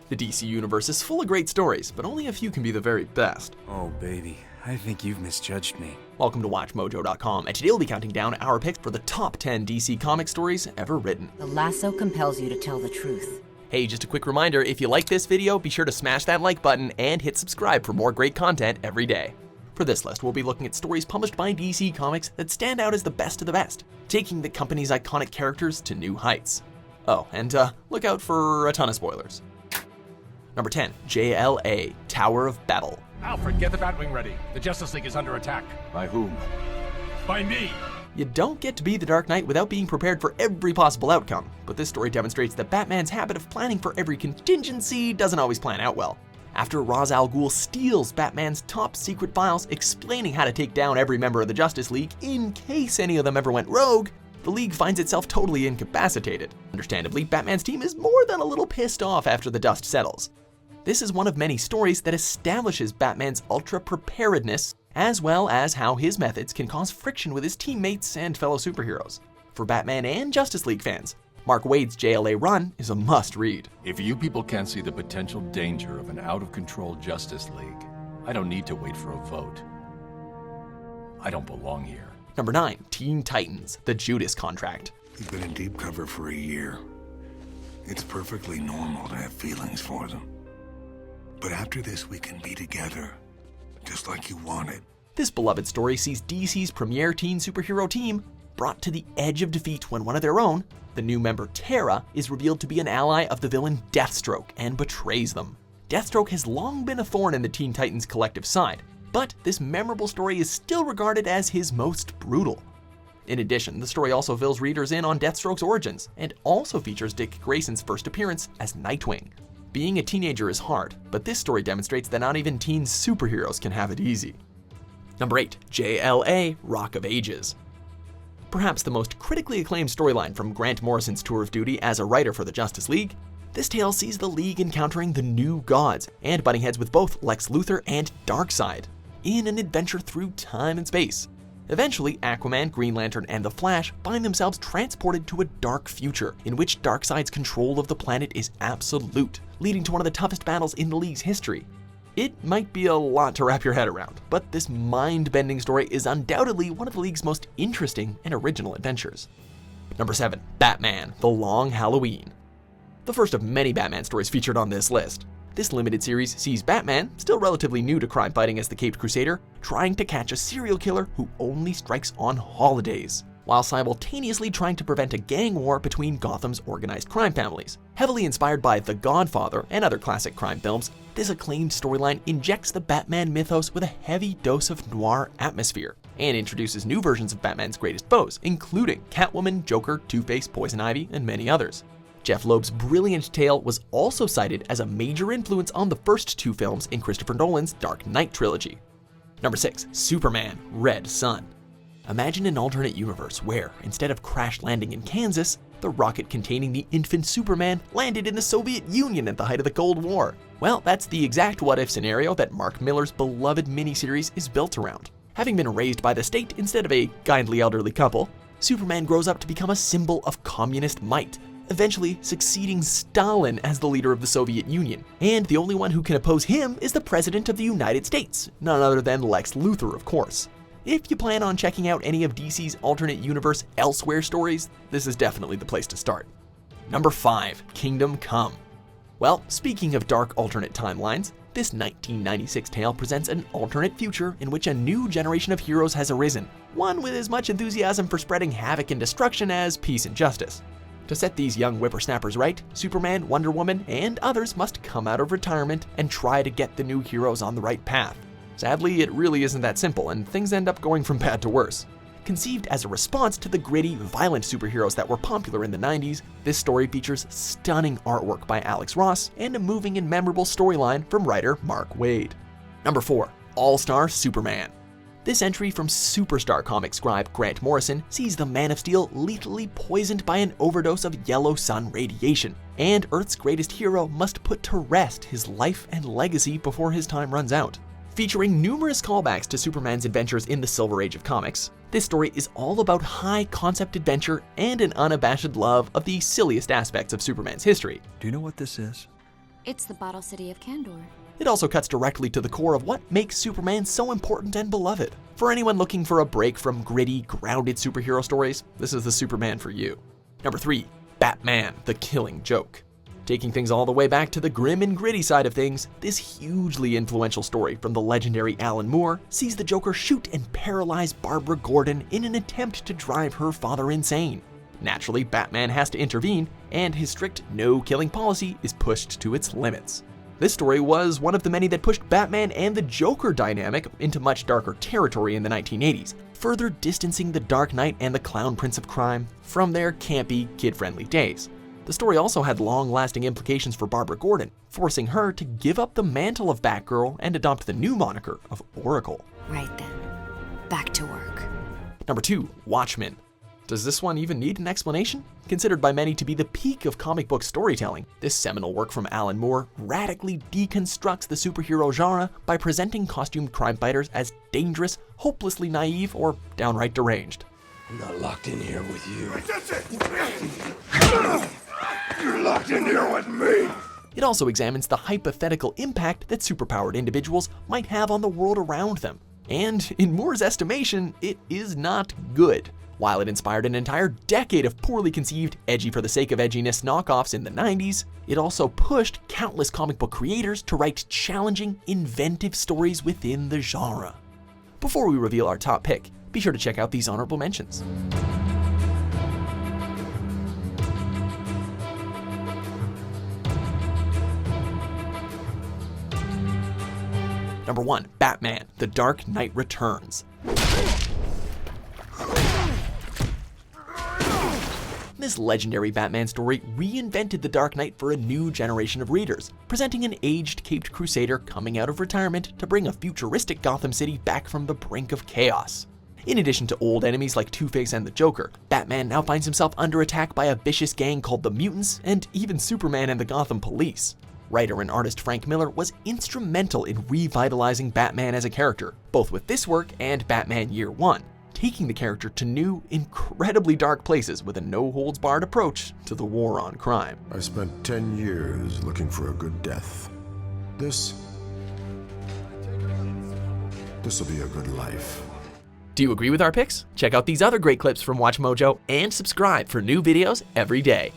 The DC universe is full of great stories, but only a few can be the very best. Oh baby, I think you've misjudged me. Welcome to WatchMojo.com, and today we'll be counting down our picks for the top 10 DC comic stories ever written. The lasso compels you to tell the truth. Hey, just a quick reminder, if you like this video, be sure to smash that like button and hit subscribe for more great content every day. For this list, we'll be looking at stories published by DC Comics that stand out as the best of the best, taking the company's iconic characters to new heights. Oh, and look out for a ton of spoilers. Number 10, JLA, Tower of Babel. Alfred, get the Batwing ready. The Justice League is under attack. By whom? By me! You don't get to be the Dark Knight without being prepared for every possible outcome, but this story demonstrates that Batman's habit of planning for every contingency doesn't always plan out well. After Ra's al Ghul steals Batman's top secret files explaining how to take down every member of the Justice League in case any of them ever went rogue, the League finds itself totally incapacitated. Understandably, Batman's team is more than a little pissed off after the dust settles. This is one of many stories that establishes Batman's ultra-preparedness, as well as how his methods can cause friction with his teammates and fellow superheroes. For Batman and Justice League fans, Mark Waid's JLA run is a must-read. If you people can't see the potential danger of an out-of-control Justice League, I don't need to wait for a vote. I don't belong here. Number 9, Teen Titans, The Judas Contract. We've been in deep cover for a year. It's perfectly normal to have feelings for them. But after this, we can be together, just like you wanted. This beloved story sees DC's premier teen superhero team brought to the edge of defeat when one of their own, the new member Terra, is revealed to be an ally of the villain Deathstroke and betrays them. Deathstroke has long been a thorn in the Teen Titans' collective side, but this memorable story is still regarded as his most brutal. In addition, the story also fills readers in on Deathstroke's origins and also features Dick Grayson's first appearance as Nightwing. Being a teenager is hard, but this story demonstrates that not even teen superheroes can have it easy. Number 8, JLA, Rock of Ages. Perhaps the most critically acclaimed storyline from Grant Morrison's tour of duty as a writer for the Justice League, this tale sees the League encountering the new gods and butting heads with both Lex Luthor and Darkseid in an adventure through time and space. Eventually, Aquaman, Green Lantern, and the Flash find themselves transported to a dark future in which Darkseid's control of the planet is absolute, leading to one of the toughest battles in the League's history. It might be a lot to wrap your head around, but this mind-bending story is undoubtedly one of the League's most interesting and original adventures. Number 7, Batman, The Long Halloween. The first of many Batman stories featured on this list. This limited series sees Batman, still relatively new to crime fighting as the Caped Crusader, trying to catch a serial killer who only strikes on holidays, while simultaneously trying to prevent a gang war between Gotham's organized crime families. Heavily inspired by The Godfather and other classic crime films, this acclaimed storyline injects the Batman mythos with a heavy dose of noir atmosphere, and introduces new versions of Batman's greatest foes, including Catwoman, Joker, Two-Face, Poison Ivy, and many others. Jeph Loeb's brilliant tale was also cited as a major influence on the first two films in Christopher Nolan's Dark Knight trilogy. Number 6, Superman, Red Sun. Imagine an alternate universe where, instead of crash landing in Kansas, the rocket containing the infant Superman landed in the Soviet Union at the height of the Cold War. Well, that's the exact what-if scenario that Mark Millar's beloved miniseries is built around. Having been raised by the state instead of a kindly elderly couple, Superman grows up to become a symbol of communist might, eventually succeeding Stalin as the leader of the Soviet Union. And the only one who can oppose him is the President of the United States, none other than Lex Luthor, of course. If you plan on checking out any of DC's alternate universe Elsewhere stories, this is definitely the place to start. Number 5, Kingdom Come. Well, speaking of dark alternate timelines, this 1996 tale presents an alternate future in which a new generation of heroes has arisen, one with as much enthusiasm for spreading havoc and destruction as peace and justice. To set these young whippersnappers right, Superman, Wonder Woman, and others must come out of retirement and try to get the new heroes on the right path. Sadly, it really isn't that simple, and things end up going from bad to worse. Conceived as a response to the gritty, violent superheroes that were popular in the 90s, this story features stunning artwork by Alex Ross and a moving and memorable storyline from writer Mark Waid. Number 4, All-Star Superman. This entry from superstar comic scribe Grant Morrison sees the Man of Steel lethally poisoned by an overdose of yellow sun radiation, and Earth's greatest hero must put to rest his life and legacy before his time runs out. Featuring numerous callbacks to Superman's adventures in the Silver Age of comics, this story is all about high-concept adventure and an unabashed love of the silliest aspects of Superman's history. Do you know what this is? It's the bottle city of Kandor. It also cuts directly to the core of what makes Superman so important and beloved. For anyone looking for a break from gritty, grounded superhero stories, this is the Superman for you. Number 3, Batman, the Killing Joke. Taking things all the way back to the grim and gritty side of things, this hugely influential story from the legendary Alan Moore sees the Joker shoot and paralyze Barbara Gordon in an attempt to drive her father insane. Naturally, Batman has to intervene, and his strict no-killing policy is pushed to its limits. This story was one of the many that pushed Batman and the Joker dynamic into much darker territory in the 1980s, further distancing the Dark Knight and the Clown Prince of Crime from their campy, kid-friendly days. The story also had long-lasting implications for Barbara Gordon, forcing her to give up the mantle of Batgirl and adopt the new moniker of Oracle. Right then. Back to work. Number 2, Watchmen. Does this one even need an explanation? Considered by many to be the peak of comic book storytelling, this seminal work from Alan Moore radically deconstructs the superhero genre by presenting costumed crime fighters as dangerous, hopelessly naive, or downright deranged. I'm not locked in here with you. You're locked in here with me! It also examines the hypothetical impact that superpowered individuals might have on the world around them. And in Moore's estimation, it is not good. While it inspired an entire decade of poorly conceived, edgy for the sake of edginess knockoffs in the 90s, it also pushed countless comic book creators to write challenging, inventive stories within the genre. Before we reveal our top pick, be sure to check out these honorable mentions. Number 1, Batman, The Dark Knight Returns. This legendary Batman story reinvented the Dark Knight for a new generation of readers, presenting an aged caped crusader coming out of retirement to bring a futuristic Gotham City back from the brink of chaos. In addition to old enemies like Two-Face and the Joker, Batman now finds himself under attack by a vicious gang called the Mutants, and even Superman and the Gotham Police. Writer and artist Frank Miller was instrumental in revitalizing Batman as a character, both with this work and Batman Year One, taking the character to new, incredibly dark places with a no-holds-barred approach to the war on crime. I spent 10 years looking for a good death. This'll be a good life. Do you agree with our picks? Check out these other great clips from WatchMojo and subscribe for new videos every day.